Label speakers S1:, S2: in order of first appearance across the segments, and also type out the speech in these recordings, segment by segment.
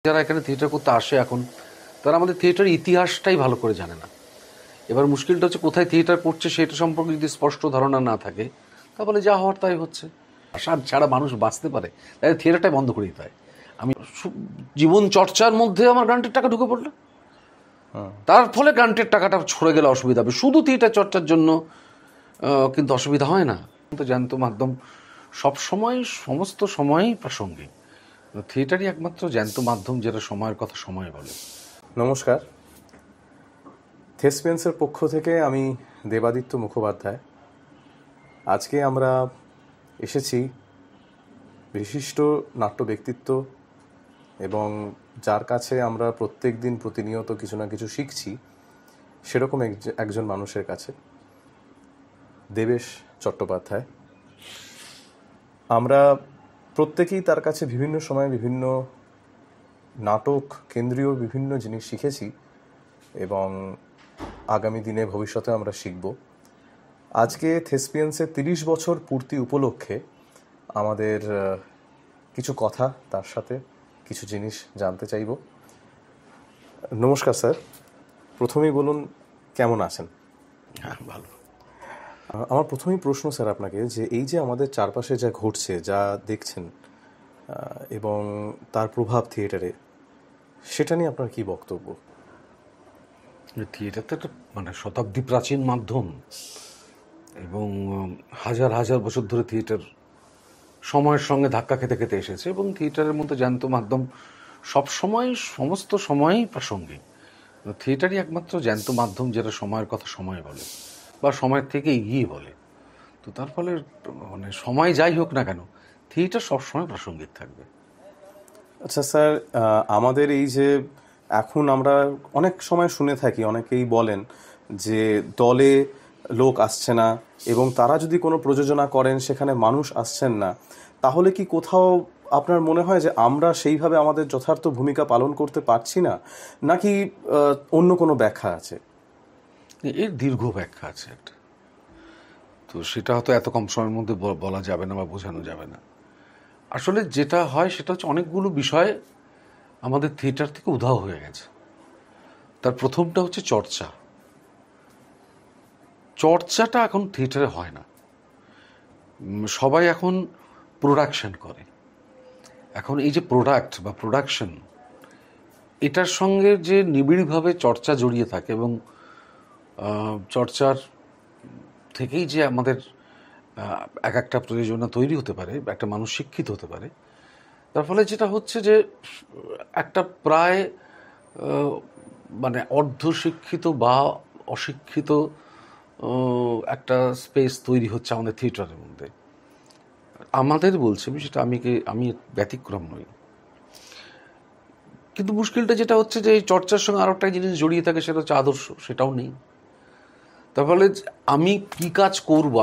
S1: যারা এখানে থিয়েটার করতে আসে এখন, তারা আমাদের থিয়েটারের ইতিহাসটাই ভালো করে জানে না। এবার মুশকিলটা হচ্ছে কোথায় থিয়েটার করছে সেটা সম্পর্কে যদি স্পষ্ট ধারণা না থাকে, তাহলে যা হওয়ার তাই হচ্ছে। আশার ছাড়া মানুষ বাঁচতে পারে, তাই থিয়েটারটাই বন্ধ করে দিতে হয়। আমি জীবন চর্চার মধ্যে আমার গ্রান্টের টাকা ঢুকে পড়লো, তার ফলে গ্রান্টের টাকাটা ছড়ে গেলে অসুবিধা হবে। শুধু থিয়েটার চর্চার জন্য কিন্তু অসুবিধা হয় না। কিন্তু জ্যান্ত মাধ্যম সবসময় সমস্ত সময়ই প্রাসঙ্গিক। থিয়েটারই একমাত্র জ্যান্ত মাধ্যম যেটা সময়ের কথা সময় বলে।
S2: নমস্কার, থেসপিয়ান্সের পক্ষ থেকে আমি দেবাদিত্য মুখোপাধ্যায়। আজকে আমরা এসেছি বিশিষ্ট নাট্য ব্যক্তিত্ব এবং যার কাছে আমরা প্রত্যেক দিন প্রতিনিয়ত কিছু না কিছু শিখছি, সেরকম একজন মানুষের কাছে, দেবেশ চট্টোপাধ্যায়। আমরা প্রত্যেকেই তার কাছে বিভিন্ন সময় বিভিন্ন নাটক কেন্দ্রীয় বিভিন্ন জিনিস শিখেছি এবং আগামী দিনে ভবিষ্যতে আমরা শিখব। আজকে থেসপিয়ান্সের 30 বছর পূর্তি উপলক্ষে আমাদের কিছু কথা, তার সাথে কিছু জিনিস জানতে চাইব। নমস্কার স্যার, প্রথমেই বলুন কেমন আছেন?
S1: হ্যাঁ, ভালো।
S2: আমার প্রথমেই প্রশ্ন স্যার আপনাকে, যে এই যে আমাদের চারপাশে যা ঘটছে, যা দেখছেন এবং তার প্রভাব থিয়েটারে, সেটা নিয়ে আপনার কি বক্তব্য?
S1: থিয়েটার তো একটা শতাব্দী প্রাচীন মাধ্যম এবং হাজার হাজার বছর ধরে থিয়েটার সময়ের সঙ্গে ধাক্কা খেতে খেতে এসেছে এবং থিয়েটারের মতো জ্যান্ত মাধ্যম সবসময় সমস্ত সময়ই প্রাসঙ্গিক। থিয়েটারই একমাত্র জ্যান্ত মাধ্যম যেটা সময়ের কথা সময় বলে বা সময়ের থেকে এগিয়ে বলে। তো তার ফলে সময় যাই হোক না কেন, থিয়েটার সবসময় প্রাসঙ্গিক থাকবে।
S2: আচ্ছা স্যার, আমাদের এই যে এখন আমরা অনেক সময় শুনে থাকি, অনেকেই বলেন যে দলে লোক আসছে না এবং তারা যদি কোনো প্রযোজনা করেন সেখানে মানুষ আসছেন না, তাহলে কি কোথাও আপনার মনে হয় যে আমরা সেইভাবে আমাদের যথার্থ ভূমিকা পালন করতে পারছি না, নাকি অন্য কোনো ব্যাখ্যা আছে?
S1: এর দীর্ঘ ব্যাখ্যা আছে একটা, তো সেটা হয়তো এত কম সময়ের মধ্যে বলা যাবে না বা বোঝানো যাবে না। আসলে যেটা হয় সেটা হচ্ছে অনেকগুলো বিষয় আমাদের থিয়েটার থেকে উধাও হয়ে গেছে। তার প্রথমটা হচ্ছে চর্চা। চর্চাটা এখন থিয়েটারে হয় না। সবাই এখন প্রোডাকশন করে। এখন এই যে প্রোডাক্ট বা প্রোডাকশন, এটার সঙ্গে যে নিবিড়ভাবে চর্চা জড়িয়ে থাকে এবং চর্চার থেকেই যে আমাদের এক একটা প্রয়োজনীয়তা তৈরি হতে পারে, একটা মানুষ শিক্ষিত হতে পারে, তার ফলে যেটা হচ্ছে যে একটা প্রায় অর্ধশিক্ষিত বা অশিক্ষিত একটা স্পেস তৈরি হচ্ছে আমাদের থিয়েটারের মধ্যে। আমাদের বলছে আমি ব্যতিক্রম নই। কিন্তু মুশকিলটা যেটা হচ্ছে যে এই চর্চার সঙ্গে আরও একটা জিনিস জড়িয়ে থাকে, সেটা হচ্ছে আদর্শ, সেটাও নেই। তার ফলে আমি কি কাজ করব,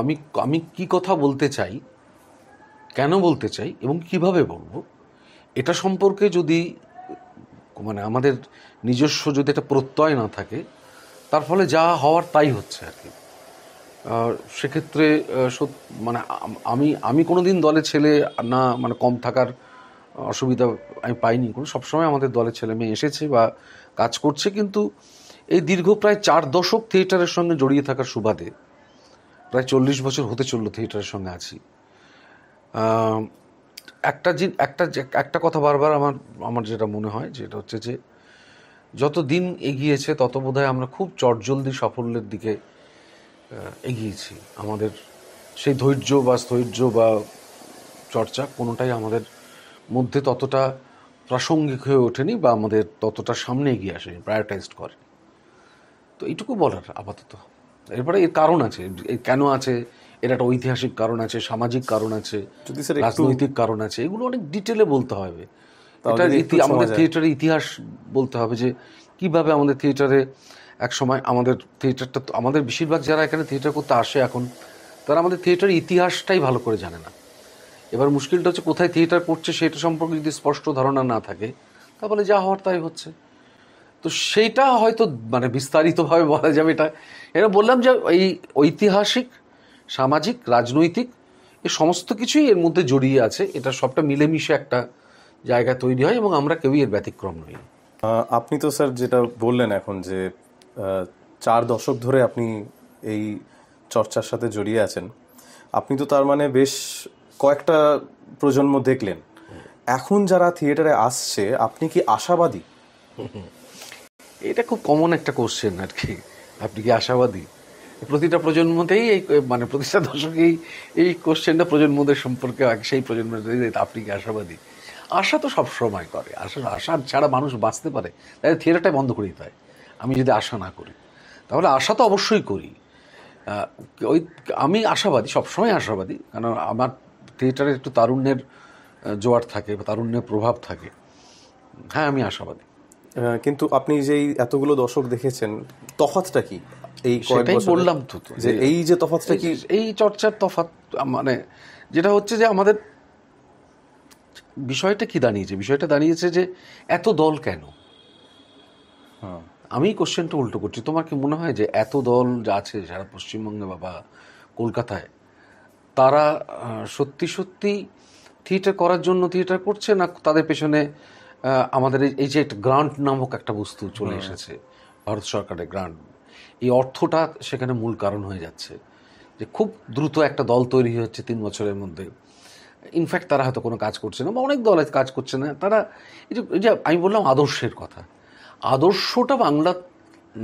S1: আমি কি কথা বলতে চাই, কেন বলতে চাই এবং কিভাবে বলবো, এটা সম্পর্কে যদি আমাদের নিজস্ব যদি একটা প্রত্যয় না থাকে, তার ফলে যা হওয়ার তাই হচ্ছে আর কি। সেক্ষেত্রে আমি কোনোদিন দলে ছেলে না কম থাকার অসুবিধা আমি পাইনি কোনো। সবসময় আমাদের দলের ছেলে মেয়ে এসেছে বা কাজ করছে, কিন্তু এই দীর্ঘ প্রায় 4 দশক থিয়েটারের সঙ্গে জড়িয়ে থাকার সুবাদে, প্রায় 40 বছর হতে চললো থিয়েটারের সঙ্গে আছি। একটা কথা বারবার আমার যেটা মনে হয়, যেটা হচ্ছে যে যত দিন এগিয়েছে তত বোধহয় আমরা খুব চটজলদি সাফল্যের দিকে এগিয়েছি। আমাদের সেই ধৈর্য বা স্থৈর্য বা চর্চা কোনোটাই আমাদের মধ্যে ততটা প্রাসঙ্গিক হয়ে ওঠেনি বা আমাদের ততটা সামনে এগিয়ে আসেনি, প্রায়োরিটাইজড করে। তো এইটুকু বলার আপাতত। এরপরে এর কারণ আছে, কেন আছে, এর একটা ঐতিহাসিক কারণ আছে, সামাজিক কারণ আছে, রাজনৈতিক কারণ আছে। এগুলো অনেক ডিটেলে বলতে হবে। আমাদের থিয়েটারের ইতিহাস বলতে হবে, যে কিভাবে আমাদের থিয়েটারে এক সময় আমাদের থিয়েটারটা, আমাদের বেশিরভাগ যারা এখানে থিয়েটার করতে আসে এখন, তারা আমাদের থিয়েটারের ইতিহাসটাই ভালো করে জানে না। এবার মুশকিলটা হচ্ছে কোথায় থিয়েটার করছে সেটা সম্পর্কে যদি স্পষ্ট ধারণা না থাকে, তাহলে যা হওয়ার তাই হচ্ছে। তো সেইটা হয়তো বিস্তারিতভাবে বলা যাবে। এটা বললাম যে এই ঐতিহাসিক, সামাজিক, রাজনৈতিক, এই সমস্ত কিছুই এর মধ্যে জড়িয়ে আছে। এটা সবটা মিলেমিশে একটা জায়গা তৈরি হয় এবং আমরা কেউই এর ব্যতিক্রম নই।
S2: আপনি তো স্যার যেটা বললেন এখন যে 4 দশক ধরে আপনি এই চর্চার সাথে জড়িয়ে আছেন, আপনি তো তার মানে বেশ কয়েকটা প্রজন্ম দেখলেন। এখন যারা থিয়েটারে আসছে, আপনি কি আশাবাদী?
S1: এটা খুব কমন একটা কোশ্চেন আর কি, আপনি কি আশাবাদী? প্রতিটা প্রজন্মতেই এই মানে প্রতিটা দশকেই এই কোশ্চেনটা প্রজন্মদের সম্পর্কে সেই প্রজন্মের আপনি কি আশাবাদী? আশা তো সব সময় করে, আশা ছাড়া মানুষ বাঁচতে পারে? তাই থিয়েটারটাই বন্ধ করে দিতে হয় আমি যদি আশা না করি। তাহলে আশা তো অবশ্যই করি। ওই আমি আশাবাদী, সবসময় আশাবাদী, কারণ আমার থিয়েটারে একটু তারুণ্যের জোয়ার থাকে বা তারুণ্যের প্রভাব থাকে। হ্যাঁ, আমি আশাবাদী।
S2: কিন্তু আপনি যেই এতগুলো দশক দেখেছেন, তফাৎটা কি এই কয়েক
S1: সেটাই
S2: বছরে?
S1: বললাম তো,
S2: যে এই যে তফাৎটা কি?
S1: এই চর্চার তফাৎ মানে যেটা হচ্ছে যে আমাদের বিষয়টা কি দাঁড়িয়েছে, বিষয়টা দাঁড়িয়েছে যে এত দল কেন? আমি কোশ্চেনটা উল্টো করছি। তোমার কি মনে হয় যে এত দল যা আছে সারা পশ্চিমবঙ্গে বা কলকাতায়, তারা সত্যি সত্যি থিয়েটার করার জন্য থিয়েটার করছে, না তাদের পেছনে আমাদের এই যে একটা গ্রান্ট নামক একটা বস্তু চলে এসেছে, ভারত সরকারের গ্রান্ট, এই অর্থটা সেখানে মূল কারণ হয়ে যাচ্ছে, যে খুব দ্রুত একটা দল তৈরি হচ্ছে 3 বছরের মধ্যে। ইনফ্যাক্ট তারা হয়তো কোনো কাজ করছে না বা অনেক দল কাজ করছে না। তারা এই যে আমি বললাম আদর্শের কথা, আদর্শটা বাংলা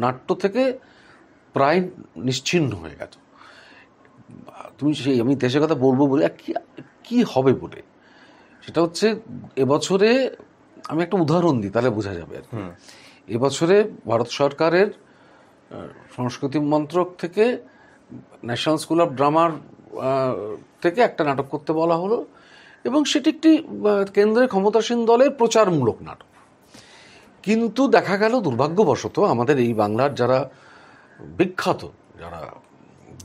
S1: নাট্য থেকে প্রায় নিশ্চিহ্ন হয়ে গেল। তুমি সেই আমি দেশের কথা বলবো বলে কি হবে বলে, সেটা হচ্ছে এবছরে আমি একটা উদাহরণ দিই তাহলে বোঝা যাবে আর কি। এবছরে ভারত সরকারের সংস্কৃতি মন্ত্রক থেকে ন্যাশনাল স্কুল অফ ড্রামার থেকে একটা নাটক করতে বলা হলো, এবং সেটি একটি কেন্দ্রের ক্ষমতাসীন দলের প্রচারমূলক নাটক। কিন্তু দেখা গেল দুর্ভাগ্যবশত আমাদের এই বাংলার যারা বিখ্যাত, যারা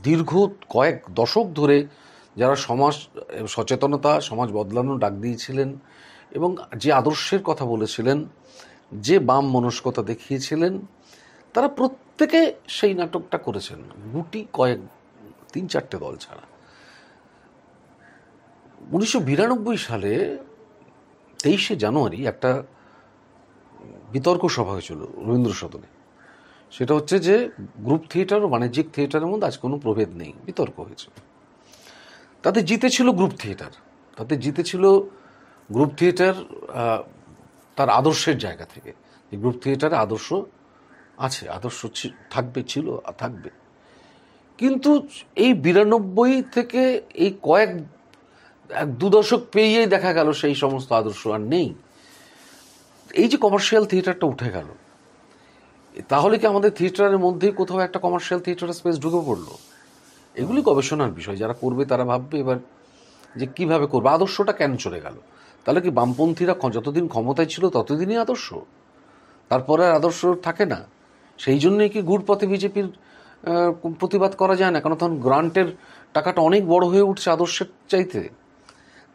S1: দীর্ঘ কয়েক দশক ধরে যারা সমাজ সচেতনতা, সমাজ বদলানোর ডাক দিয়েছিলেন এবং যে আদর্শের কথা বলেছিলেন, যে বাম মনস্কতা দেখিয়েছিলেন, তারা প্রত্যেকে সেই নাটকটা করেছেন, গুটি কয়েক 3-4টে দল ছাড়া। 1992 সালে 23শে জানুয়ারি একটা বিতর্ক সভা হয়েছিল রবীন্দ্র সদনে। সেটা হচ্ছে যে গ্রুপ থিয়েটার ও বাণিজ্যিক থিয়েটারের মধ্যে আজ কোনো প্রভেদ নেই, বিতর্ক হয়েছিল। তাতে জিতেছিল গ্রুপ থিয়েটার, তাতে জিতেছিল গ্রুপ থিয়েটার তার আদর্শের জায়গা থেকে। গ্রুপ থিয়েটারে আদর্শ আছে, আদর্শ থাকবে, ছিল, থাকবে। কিন্তু এই 92 থেকে এই কয়েক 1-2 দশক পেরিয়েই দেখা গেল সেই সমস্ত আদর্শ আর নেই। এই যে কমার্শিয়াল থিয়েটারটা উঠে গেল, তাহলে কি আমাদের থিয়েটারের মধ্যেই কোথাও একটা কমার্শিয়াল থিয়েটারের স্পেস ঢুকে পড়লো? এগুলি গবেষণার বিষয়, যারা করবে তারা ভাববে এবার যে কিভাবে করবে, আদর্শটা কেন চলে গেল। তাহলে কি বামপন্থীরা যতদিন ক্ষমতায় ছিল ততদিনই আদর্শ, তারপরে আর আদর্শ থাকে না? সেই জন্যই কি ঘুর পথে বিজেপির প্রতিবাদ করা যায় না? কারণ তখন গ্রান্টের টাকাটা অনেক বড় হয়ে উঠছে আদর্শের চাইতে।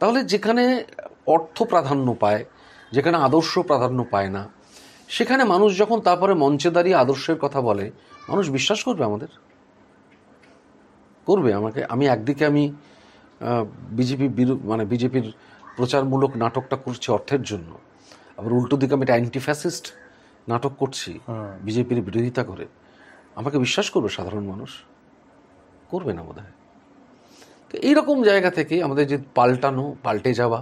S1: তাহলে যেখানে অর্থ প্রাধান্য পায়, যেখানে আদর্শ প্রাধান্য পায় না, সেখানে মানুষ যখন তারপরে মঞ্চে দাঁড়িয়ে আদর্শের কথা বলে, মানুষ বিশ্বাস করবে আমাদের? করবে আমাকে? আমি একদিকে আমি বিজেপির প্রচারমূলক নাটকটা করছি অর্থের জন্য, আবার উল্টো দিকে আমি একটা অ্যান্টি ফ্যাসিস্ট নাটক করছি বিজেপির বিরোধিতা করে। আমাকে বিশ্বাস করবে সাধারণ মানুষ? করবে না বোধহয়। তো এইরকম জায়গা থেকে আমাদের যে পাল্টে যাওয়া,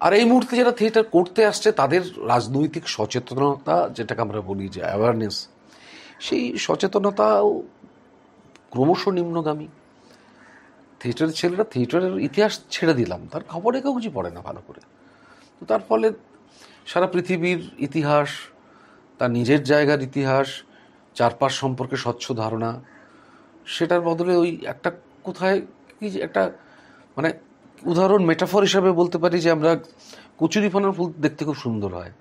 S1: আর এই মুহূর্তে যারা থিয়েটার করতে আসছে তাদের রাজনৈতিক সচেতনতা, যেটাকে আমরা বলি যে অ্যাওয়ারনেস, সেই সচেতনতাও ক্রমশ নিম্নগামী। থিয়েটারের ছেলেরা থিয়েটারের ইতিহাস ছেড়ে দিলাম, তার খবরে কাগজই পড়ে না ভালো করে। তো তার ফলে সারা পৃথিবীর ইতিহাস, তার নিজের জায়গার ইতিহাস, চারপাশ সম্পর্কে স্বচ্ছ ধারণা, সেটার বদলে ওই একটা কোথায় কি একটা মানে উদাহরণ মেটাফর হিসাবে বলতে পারি যে আমরা কচুরিপানার ফুল দেখতে খুব সুন্দর হয়,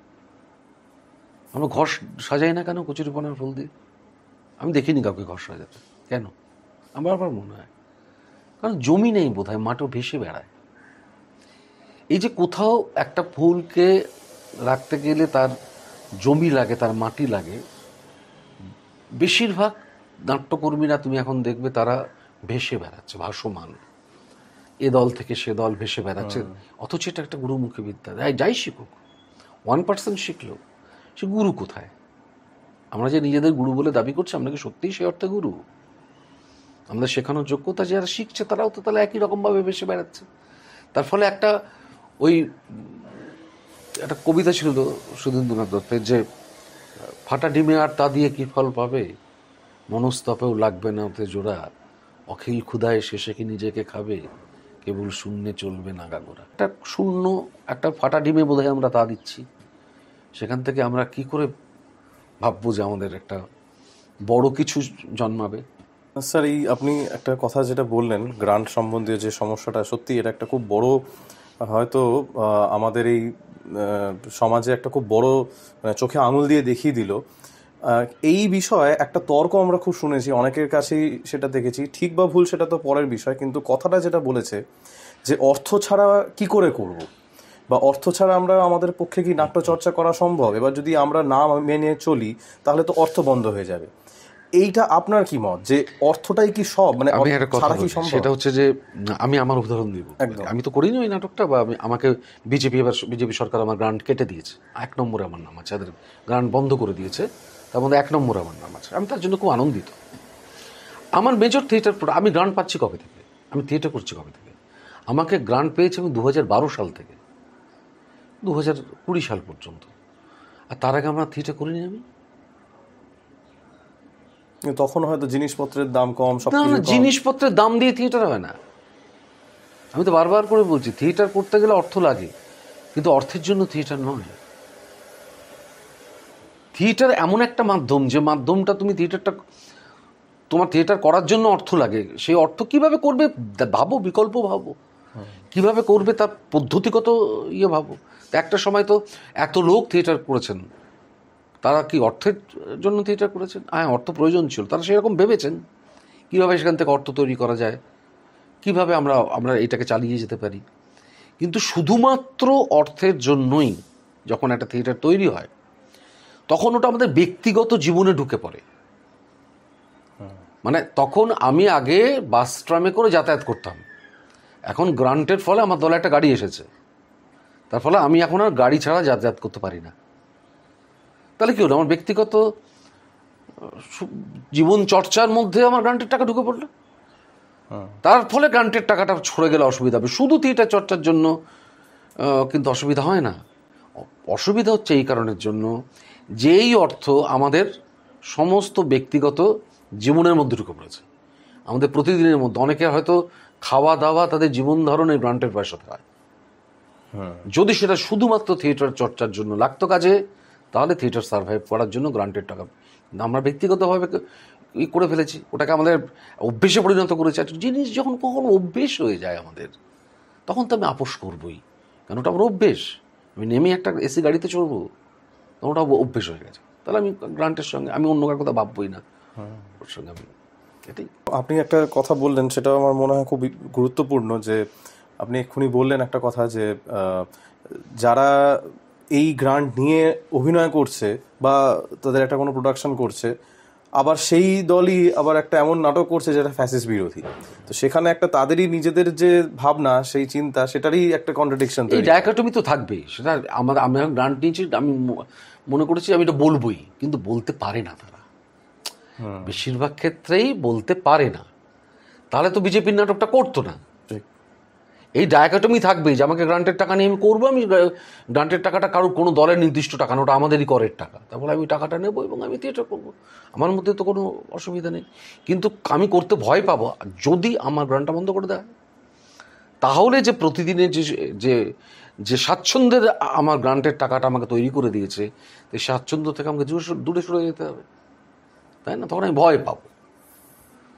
S1: আমরা ঘর সাজাই না কেন কচুরিপানার ফুল দিয়ে? আমি দেখিনি কাউকে ঘর সাজাতে, কেন? আমার আবার মনে হয় কারণ জমি নেই বোধহয়, মাঠও ভেসে বেড়ায়। এই যে কোথাও একটা ফুলকে রাখতে গেলে তার জমি লাগে, তার মাটি লাগে। বেশিরভাগ নাট্যকর্মীরা তুমি এখন দেখবে তারা ভেসে বেড়াচ্ছে, ভাসমান। এ দল থেকে সে দল ভেসে বেড়াচ্ছে, অথচ এটা একটা গুরুমুখী বিদ্যা। যাই শিখুক, 1% শিখলো, সে গুরু কোথায়? আমরা যে নিজেদের গুরু বলে দাবি করছি, আমরা কি সত্যিই সেই অর্থে গুরু? আমাদের শেখানোর যোগ্যতা যারা শিখছে তারাও তো তাহলে একই রকমভাবে ভেসে বেড়াচ্ছে। তার ফলে একটা কবিতা ছিল সুধীন্দ্রনাথ দত্তের, যে ফাটা ডিমে আর তা দিয়ে কি ফল পাবে, মনস্তপেও লাগবে না ওতে জোড়া, অখিল ক্ষুধায় শেষে কি নিজেকে খাবে, কেবল শূন্যে চলবে নাগাগোড়া। একটা শূন্য, একটা ফাটা ডিমে বোধহয় আমরা তা দিচ্ছি। সেখান থেকে আমরা কি করে ভাববো যে আমাদের একটা বড় কিছু জন্মাবে?
S2: স্যার, এই আপনি একটা কথা যেটা বললেন গ্রান্ট সম্বন্ধীয় যে সমস্যাটা, সত্যি এটা একটা খুব বড়, হয়তো আমাদের এই সমাজে একটা খুব বড় চোখে আঙুল দিয়ে দেখিয়ে দিল। এই বিষয়ে একটা তর্ক আমরা খুব শুনেছি, অনেকের কাছেই সেটা দেখেছি, ঠিক বা ভুল সেটা তো পরের বিষয়, কিন্তু কথাটা যেটা বলেছে যে অর্থ ছাড়া কি করে করব, বা অর্থ ছাড়া আমরা আমাদের পক্ষে কি নাট্যচর্চা করা সম্ভব? এবার যদি আমরা না মেনে চলি তাহলে তো অর্থ বন্ধ হয়ে যাবে। এইটা আপনার কি মত, যে অর্থটাই কি সব, মানে
S1: আমি একটা কথা বলি,
S2: সম্ভব?
S1: সেটা হচ্ছে যে আমি আমার উদাহরণ দিব। আমি তো করিনি ওই নাটকটা, বা আমাকে বিজেপি সরকার আমার গ্রান্ট কেটে দিয়েছে, 1 নম্বরে আমার নাম আছে, তাদের গ্রান্ট বন্ধ করে দিয়েছে, তার মধ্যে 1 নম্বরে আমার নাম আছে। আমি তার জন্য খুব আনন্দিত। আমার মেজর থিয়েটার, আমি গ্রান্ট পাচ্ছি কবে থেকে, আমি থিয়েটার করছি কবে থেকে? আমাকে গ্রান্ট পেয়েছি আমি 2012 সাল থেকে 2020 সাল পর্যন্ত। আর তার আগে আমরা থিয়েটার করিনি। আমি
S2: তখন হয়তো জিনিসপত্রের দাম কম, সব
S1: না, জিনিসপত্রের দাম দিয়ে থিয়েটার হয় না। আমি তো বারবার করে বলছি, থিয়েটার করতে গেলে অর্থ লাগে, কিন্তু অর্থের জন্য থিয়েটার নয়। থিয়েটার এমন একটা মাধ্যম, যে মাধ্যমটা তুমি তোমার থিয়েটার করার জন্য অর্থ লাগে। সেই অর্থ কিভাবে করবে ভাবো, বিকল্প ভাবো, কিভাবে করবে তার পদ্ধতিগত ভাবো। একটা সময় তো এত লোক থিয়েটার করেছেন, তারা কি অর্থের জন্য থিয়েটার করেছেন? হ্যাঁ, অর্থ প্রয়োজন ছিল, তারা সেরকম ভেবেছেন কিভাবে সেখান থেকে অর্থ তৈরি করা যায়, কিভাবে আমরা এটাকে চালিয়ে যেতে পারি। কিন্তু শুধুমাত্র অর্থের জন্যই যখন একটা থিয়েটার তৈরি হয়, তখন ওটা আমাদের ব্যক্তিগত জীবনে ঢুকে পড়ে। মানে তখন আমি আগে বাস ট্রামে করে যাতায়াত করতাম, এখন গ্রান্টের ফলে আমার দলে একটা গাড়ি এসেছে, তার ফলে আমি এখন আর গাড়ি ছাড়া যাতায়াত করতে পারি না। তাহলে কি হলো? আমার ব্যক্তিগত জীবন চর্চার মধ্যে আমার গ্রান্টের টাকা ঢুকে পড়লো, তার ফলে গ্রান্টের টাকাটা ছড়ে গেলে অসুবিধা হবে। শুধু থিয়েটার চর্চার জন্য কিন্তু অসুবিধা হয় না। অসুবিধা হচ্ছে এই কারণের জন্য, যেই অর্থ আমাদের সমস্ত ব্যক্তিগত জীবনের মধ্যে ঢুকে পড়েছে, আমাদের প্রতিদিনের মধ্যে। অনেকে হয়তো খাওয়া দাওয়া, তাদের জীবন ধারণের গ্রান্টের পয়সাতে হয়। যদি সেটা শুধুমাত্র থিয়েটার চর্চার জন্য লাগতো কাজে, তাহলে থিয়েটার সার্ভাইভ করার জন্য গ্রান্টের টাকা আমরা ব্যক্তিগতভাবে করে ফেলেছি, ওটাকে আমাদের অভ্যেসে পরিণত করেছি। একটা জিনিস যখন কখনো অভ্যেস হয়ে যায় আমাদের, তখন তো আমি আপোষ করবই, কারণ ওটা আমার অভ্যেস। আমি নেমে একটা এসি গাড়িতে চড়বো, তখন ওটা অভ্যেস হয়ে গেছে। তাহলে আমি গ্রান্টের সঙ্গে আমি অন্য কার কথা ভাববই না, ওর সঙ্গে আমি এটাই।
S2: আপনি একটা কথা বললেন, সেটা আমার মনে হয় খুব গুরুত্বপূর্ণ, যে আপনি এক্ষুনি বললেন একটা কথা, যে যারা এই গ্রান্ট নিয়ে অভিনয় করছে বা তাদের একটা কোনো প্রোডাকশন করছে, আবার সেই দলই আবার একটা এমন নাটক করছে যেটা ফ্যাসিস্ট বিরোধী, তো সেখানে একটা তাদেরই নিজেদের যে ভাবনা, সেই চিন্তা, সেটারই একটা কন্ট্রাডিকশন।
S1: এই ডাইকটমি তো থাকবেই। সেটা আমি গ্রান্ট নিয়েছি, আমি মনে করেছি আমি এটা বলবই, কিন্তু বলতে পারে না তারা, বেশিরভাগ ক্ষেত্রেই বলতে পারে না। তাহলে তো বিজেপির নাটকটা করতো না। এই ডায়াকটমি থাকবেই, যে আমাকে গ্রান্টের টাকা নিয়ে আমি করবো, আমি গ্রান্টের টাকাটা কারোর কোনো দলের নির্দিষ্ট টাকা না, ওটা আমাদেরই করের টাকা, তারপরে আমি টাকাটা নেবো এবং আমি থিয়েটার করবো, আমার মধ্যে তো কোনো অসুবিধা নেই। কিন্তু আমি করতে ভয় পাবো যদি আমার গ্রান্টটা বন্ধ করে দেয়, তাহলে যে প্রতিদিনের যে যে স্বাচ্ছন্দ্যের আমার গ্রান্টের টাকাটা আমাকে তৈরি করে দিয়েছে, সেই স্বাচ্ছন্দ্য থেকে আমাকে দূরে সরে যেতে হবে, তাই না? তখন আমি ভয় পাবো,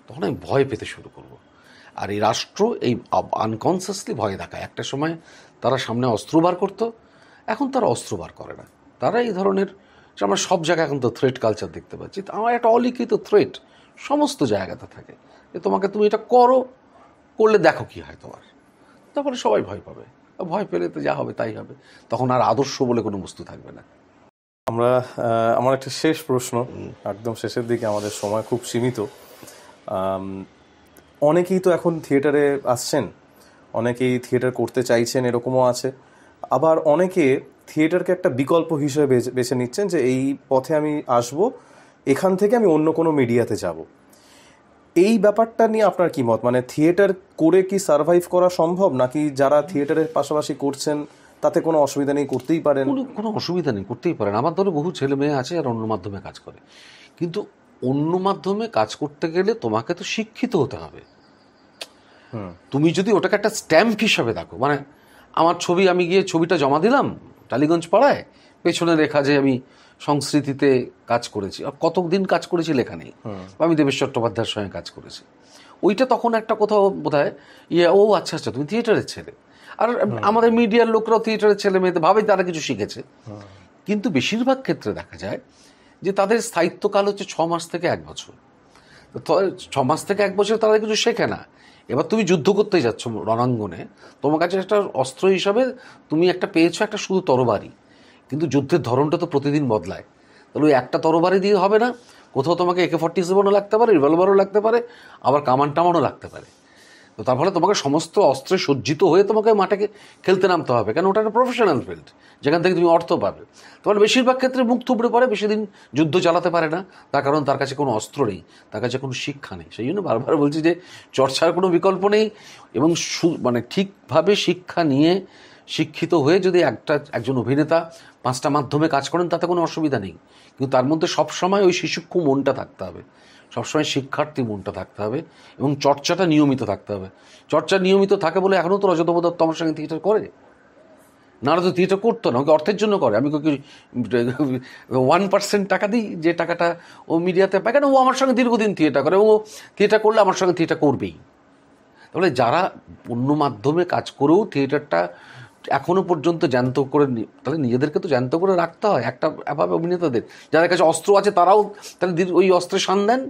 S1: তখন আমি ভয় পেতে শুরু করবো। আর এই রাষ্ট্র এই আনকনসিয়াসলি ভয় দেখায়। একটা সময় তারা সামনে অস্ত্র বার করতো, এখন তারা অস্ত্র বার করে না। তারা এই ধরনের, আমরা সব জায়গায় এখন তো থ্রেট কালচার দেখতে পাচ্ছি। আমার একটা অলিখিত থ্রেট সমস্ত জায়গাতে থাকে, যে তুমি এটা করলে দেখো কি হয় তোমার। তারপরে সবাই ভয় পাবে, ভয় পেলে তো যা হবে তাই হবে, তখন আর আদর্শ বলে কোনো বস্তু থাকবে না।
S2: আমার একটা শেষ প্রশ্ন, একদম শেষের দিকে, আমাদের সময় খুব সীমিত। অনেকেই তো এখন থিয়েটারে আসছেন, অনেকেই থিয়েটার করতে চাইছেন, এরকমও আছে। আবার অনেকে থিয়েটারকে একটা বিকল্প হিসেবে বেছে নিচ্ছেন, যে এই পথে আমি আসব, এখান থেকে আমি অন্য কোনো মিডিয়াতে যাব। এই ব্যাপারটা নিয়ে আপনার কি মত? মানে থিয়েটার করে কি সার্ভাইভ করা সম্ভব, নাকি যারা থিয়েটারের পাশাপাশি করছেন তাতে কোনো অসুবিধা নেই, করতেই পারেন?
S1: কোনো অসুবিধা নেই, করতেই পারেন। আমার ধরো বহু ছেলে মেয়ে আছে আর অন্য মাধ্যমে কাজ করে, কিন্তু অন্য মাধ্যমে কাজ করতে গেলে তোমাকে তো শিক্ষিত হতে হবে। তুমি যদি ওটাকে একটা স্ট্যাম্প হিসাবে দেখো, মানে আমার ছবি, আমি গিয়ে ছবিটা জমা দিলাম টালিগঞ্জ পাড়ায়, পেছনে লেখা যে আমি সংস্কৃতিতে কাজ করেছি, আর কতদিন কাজ করেছি লেখা নেই, বা আমি দেবেশ চট্টোপাধ্যায়ের সঙ্গে কাজ করেছি, ওইটা তখন একটা কোথাও বোধ হয় ও আচ্ছা আচ্ছা তুমি থিয়েটারের ছেলে। আর আমাদের মিডিয়ার লোকরাও থিয়েটারের ছেলে মেয়েতে ভাবে তারা কিছু শিখেছে, কিন্তু বেশিরভাগ ক্ষেত্রে দেখা যায় যে তাদের স্থায়িত্বকাল হচ্ছে 6 মাস থেকে 1 বছর। 6 মাস থেকে 1 বছর তারা কিছু শেখে না। এবার তুমি যুদ্ধ করতে যাচ্ছ রণাঙ্গনে, তোমার কাছে একটা অস্ত্র হিসাবে তুমি একটা পেয়েছো, একটা শুধু তরবারি, কিন্তু যুদ্ধের ধরনটা তো প্রতিদিন বদলায়। তাহলে ওই একটা তরবারি দিয়ে হবে না, কোথাও তোমাকে AK-47ও লাগতে পারে, রিভলভারও লাগতে পারে, আবার কামান টামানও লাগতে পারে। তো তার ফলে তোমাকে সমস্ত অস্ত্রে সজ্জিত হয়ে তোমাকে মাঠে খেলতে নামতে হবে, কারণ ওটা একটা প্রফেশনাল ফিল্ড, যেখান থেকে তুমি অর্থ পাবে। তোমার বেশিরভাগ ক্ষেত্রে মুখ থুবড়ে পড়ে, বেশি দিন যুদ্ধ চালাতে পারে না, তার কারণ তার কাছে কোনো অস্ত্র নেই, তার কাছে কোনো শিক্ষা নেই। সেই জন্য বারবার বলছি যে চর্চার কোনো বিকল্প নেই, এবং মানে ঠিকভাবে শিক্ষা নিয়ে শিক্ষিত হয়ে যদি একজন অভিনেতা 5টা মাধ্যমে কাজ করেন তাতে কোনো অসুবিধা নেই, কিন্তু তার মধ্যে সবসময় ওই শিশুক্ষু মনটা থাকতে হবে, সবসময় শিক্ষার্থী মনটা থাকতে হবে, এবং চর্চাটা নিয়মিত থাকতে হবে। চর্চা নিয়মিত থাকে বলে এখনও তো রজতব দত্ত আমার সঙ্গে থিয়েটার করে, নাহলে তো থিয়েটার করতো না। ওকে অর্থের জন্য করে, আমি 1% টাকা দিই, যে টাকাটা ও মিডিয়াতে পায়, কেন ও আমার সঙ্গে দীর্ঘদিন থিয়েটার করে, এবং ও থিয়েটার করলে আমার সঙ্গে থিয়েটার করবেই। তাহলে যারা অন্য মাধ্যমে কাজ করেও থিয়েটারটা এখনো পর্যন্ত জ্যান্ত করে, তাহলে নিজেদেরকে তো জ্যান্ত করে রাখতে হয় একটা এভাবে। অভিনেতাদের যাদের কাছে অস্ত্র আছে তারাও তাহলে ওই অস্ত্রে শান দেন,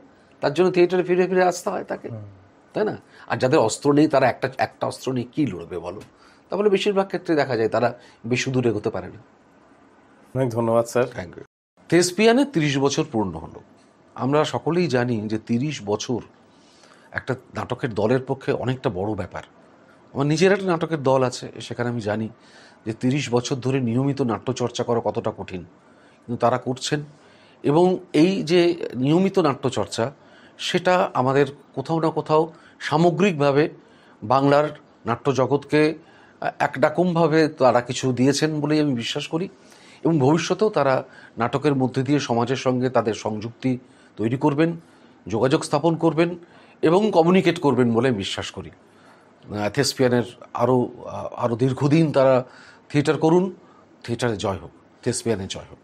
S1: তার জন্য থিয়েটারে ফিরে ফিরে আসতে হয় তাকে, তাই না? আর যাদের অস্ত্র নেই তারা একটা অস্ত্র নিয়ে কী লড়বে বলো? তাহলে বেশিরভাগ ক্ষেত্রে দেখা যায় তারা বেশি দূর এগোতে পারে না।
S2: অনেক ধন্যবাদ স্যার।
S1: Thank you. থেসপিয়ানে 30 বছর পূর্ণ হলো। আমরা সকলেই জানি যে 30 বছর একটা নাটকের দলের পক্ষে অনেকটা বড় ব্যাপার। আমার নিজের একটা নাটকের দল আছে, সেখানে আমি জানি যে 30 বছর ধরে নিয়মিত নাট্যচর্চা করা কতটা কঠিন, কিন্তু তারা করছেন। এবং এই যে নিয়মিত নাট্যচর্চা, সেটা আমাদের কোথাও না কোথাও সামগ্রিকভাবে বাংলার নাট্যজগৎকে একরকমভাবে তারা কিছু দিয়েছেন বলেই আমি বিশ্বাস করি, এবং ভবিষ্যতেও তারা নাটকের মধ্যে দিয়ে সমাজের সঙ্গে তাদের সংযুক্তি তৈরি করবেন, যোগাযোগ স্থাপন করবেন এবং কমিউনিকেট করবেন বলে আমি বিশ্বাস করি। থেসপিয়ানের আরও দীর্ঘদিন তারা থিয়েটার করুন, থিয়েটারে জয় হোক, থেসপিয়ানের জয় হোক।